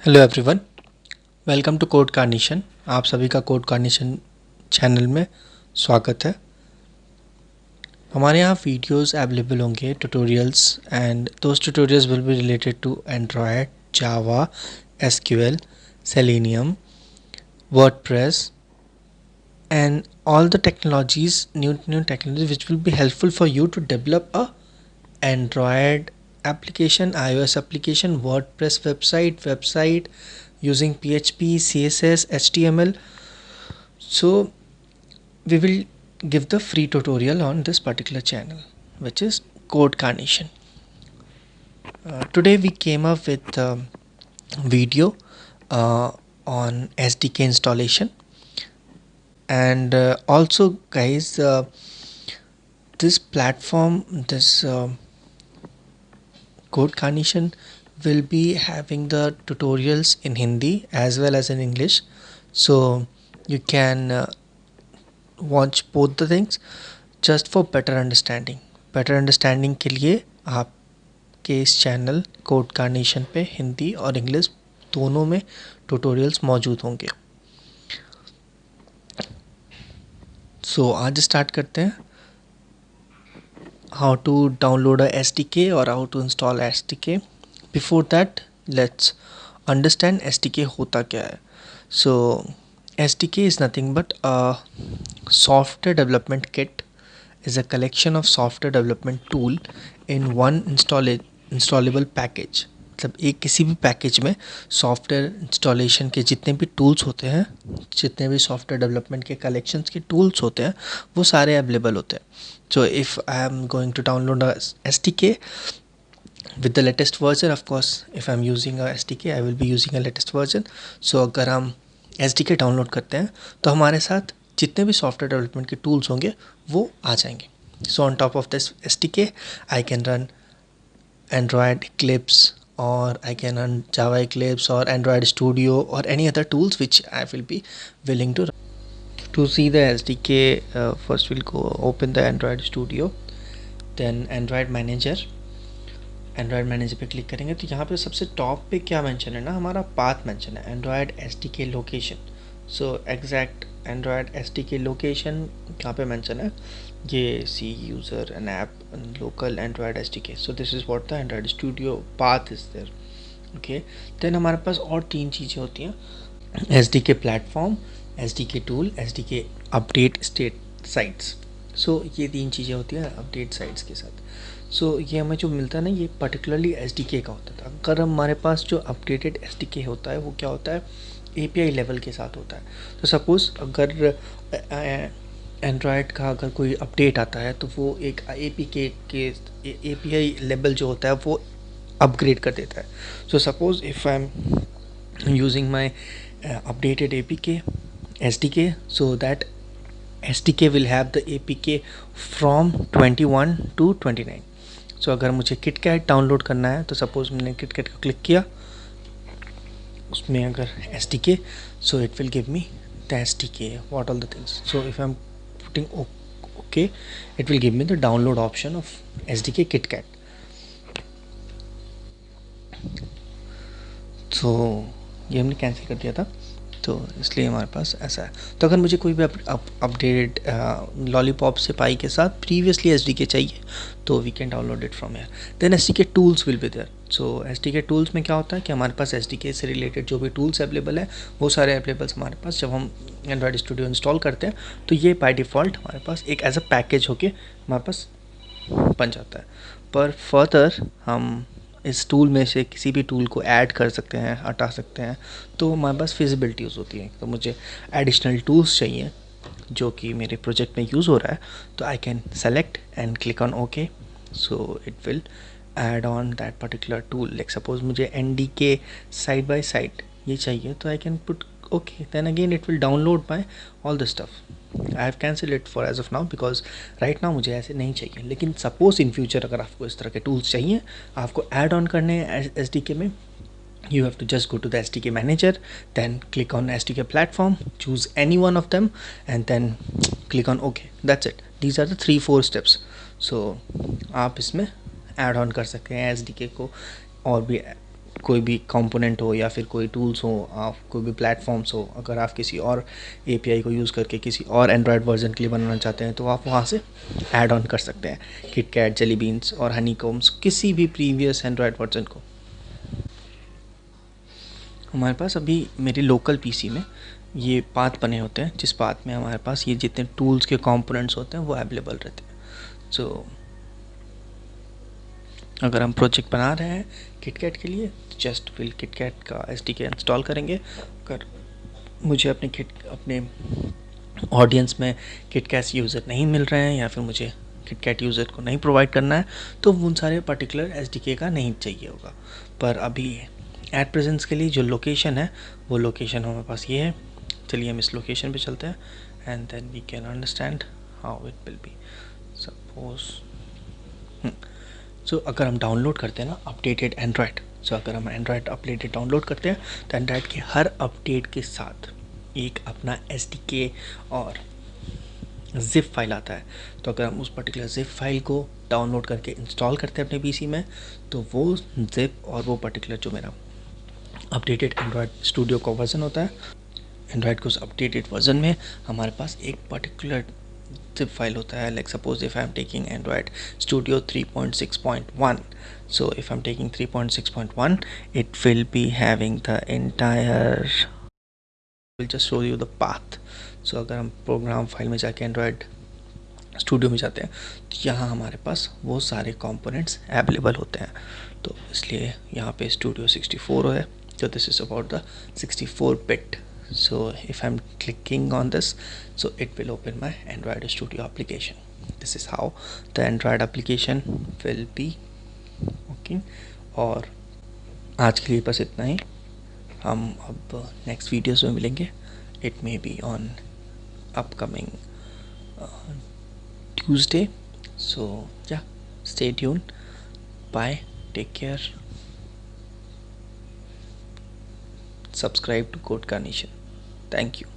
Hello everyone, welcome to code कार्निशन। आप सभी का कोड कार्निशन चैनल में स्वागत है। हमारे यहाँ वीडियोस अवेलेबल होंगे, tutorials, and those tutorials will be related to Android, Java, SQL, Selenium, WordPress, and all the technologies, new technologies which will be helpful for you to develop a Android application, iOS application, WordPress website using PHP, CSS, HTML. So we will give the free tutorial on this particular channel, which is Code Carnation. Today we came up with a video on SDK installation, and also guys, this platform, this Code Carnation will be having the tutorials in Hindi as well as in English, so you can watch both the things just for better understanding. Better understanding के लिए आपके इस channel code carnation पे हिंदी और English दोनों में tutorials मौजूद होंगे। सो आज स्टार्ट करते हैं। How to download a SDK और how to install SDK। Before that let's understand SDK होता क्या है। सो SDK is nothing but a software development kit, is a collection of software development tool in one installable package। मतलब एक किसी भी package में software installation के जितने भी टूल्स होते हैं, जितने भी सॉफ्टवेयर डेवलपमेंट के कलेक्शंस के टूल्स होते हैं, वो सारे अवेलेबल होते हैं। So if I am going to download SDK with the latest version, of course if I'm using a SDK I will be using a latest version। so अगर हम SDK डाउनलोड करते हैं तो हमारे साथ जितने भी सॉफ्टवेयर डेवलपमेंट के टूल्स होंगे वो आ जाएंगे। So on top of this SDK I can run Android Eclipse, or I can run Java Eclipse or Android Studio or any other tools which I will be willing to run। To see the SDK, first we'll go open the Android Studio, then Android Manager पे click करेंगे तो यहाँ पे सबसे top पे क्या mention है ना, हमारा पाथ मेंशन है, android SDK location. So exact android SDK location यहाँ पे मेंशन है, ये C user an app local android SDK। So this is what the android studio path is there. Okay, then हमारे पास और तीन चीज़ें होती हैं, SDK platform, SDK tool, SDK update state sites. So ये तीन चीज़ें होती हैं अपडेट साइट्स के साथ। सो ये हमें जो मिलता है ना, ये पर्टिकुलरली SDK का होता था। अगर हमारे पास जो अपडेटेड SDK होता है वो क्या होता है, API लेवल के साथ होता है। तो सपोज़ अगर एंड्रॉयड का अगर कोई अपडेट आता है तो वो एक API लेवल जो होता है वो अपग्रेड कर देता है। So suppose if I am using my updated APK SDK, so that SDK will have the APK from 21 to 29। सो अगर मुझे KitKat डाउनलोड करना है तो सपोज़ मैंने KitKat को क्लिक किया, उसमें अगर SDK, so it will give me the SDK what all the things. So if I am putting okay, it will give me the download option of SDK KitKat। सो ये हमने cancel कर दिया था, तो इसलिए हमारे पास ऐसा है। तो अगर मुझे कोई भी अपडेटेड लॉलीपॉप से पाई के साथ प्रीवियसली SDK चाहिए तो we can download it from here. Then SDK tools will be there. So SDK tools में क्या होता है कि हमारे पास SDK से रिलेटेड जो भी टूल्स अवेलेबल है वो सारे अवेलेबल्स हमारे पास जब हम एंड्रॉयड स्टूडियो इंस्टॉल करते हैं तो ये बाय डिफ़ॉल्ट हमारे पास एक एज अ पैकेज होके हमारे पास बन जाता है। पर फर्दर हम इस टूल में से किसी भी टूल को ऐड कर सकते हैं, हटा सकते हैं, तो हमारे पास फिजिबिलिटी यूज़ होती है। तो मुझे एडिशनल टूल्स चाहिए जो कि मेरे प्रोजेक्ट में यूज़ हो रहा है, तो I can select and click on okay. So it will add on that particular tool. Like suppose मुझे NDK साइड बाय साइड ये चाहिए तो I can put okay, then again it will download my all the stuff. I have cancel it for as of now because right now मुझे ऐसे नहीं चाहिए। लेकिन suppose in future अगर आपको इस तरह के टूल्स चाहिए, आपको ऐड ऑन करने हैं SDK में, you have to just go to the SDK manager, then click on SDK platform, choose any one of them, and then click on OK। That's it। These are the 3-4 steps। So आप इसमें add on कर सकते हैं SDK को और भी कोई भी कंपोनेंट हो या फिर कोई टूल्स हो, आप कोई भी प्लेटफॉर्म्स हो, अगर आप किसी और एपीआई को यूज़ करके किसी और एंड्रॉयड वर्जन के लिए बनाना चाहते हैं तो आप वहाँ से ऐड ऑन कर सकते हैं किटकैट, जेली बीन्स और हनीकॉम्स, किसी भी प्रीवियस एंड्रॉयड वर्जन को। हमारे पास अभी मेरे लोकल पीसी में ये पाथ बने होते हैं, जिस पाथ में हमारे पास ये जितने टूल्स के कंपोनेंट्स होते हैं वो अवेलेबल रहते हैं। सो अगर हम प्रोजेक्ट बना रहे हैं किटकैट के लिए, जस्ट फिल किटकैट का एसडीके इंस्टॉल करेंगे। अगर मुझे अपने ऑडियंस में किटकैट यूज़र नहीं मिल रहे हैं या फिर मुझे किटकैट यूज़र को नहीं प्रोवाइड करना है तो उन सारे पर्टिकुलर एसडीके का नहीं चाहिए होगा। पर अभी एट प्रेजेंस के लिए जो लोकेशन है वो लोकेशन हमारे पास ये है। चलिए हम इस लोकेशन पे चलते हैं and then we can understand how it will be. Suppose अगर हम डाउनलोड करते हैं ना अपडेटेड एंड्रॉयड, अगर हम एंड्रॉयड अपडेटेड डाउनलोड करते हैं तो एंड्रॉयड के हर अपडेट के साथ एक अपना एसडीके और ज़िप फाइल आता है। तो अगर हम उस पर्टिकुलर ज़िप फाइल को डाउनलोड करके इंस्टॉल करते हैं अपने पीसी में तो वो ज़िप और वो पर्टिकुलर जो मेरा अपडेटेड एंड्रॉयड स्टूडियो का वर्जन होता है, एंड्रॉयड के उस अपडेटेड वर्जन में हमारे पास एक पर्टिकुलर zip file होता है। Like suppose if I'm taking Android Studio 3.6.1, so if I'm taking 3.6.1 it will be having the entire, will just show you the path. So अगर हम प्रोग्राम फाइल में जाके Android studio में जाते हैं तो यहाँ हमारे पास वो सारे कंपोनेंट्स अवेलेबल होते हैं। तो इसलिए यहाँ पे स्टूडियो 64 है, तो this is about the 64 bit. So if I'm clicking on this, so it will open my Android Studio application. This is how the Android application will be working। और आज के लिए बस इतना ही, हम अब नेक्स्ट वीडियोस में मिलेंगे। It may be on upcoming Tuesday। So yeah, stay tuned, bye, take care, subscribe to Code Carnation। Thank you।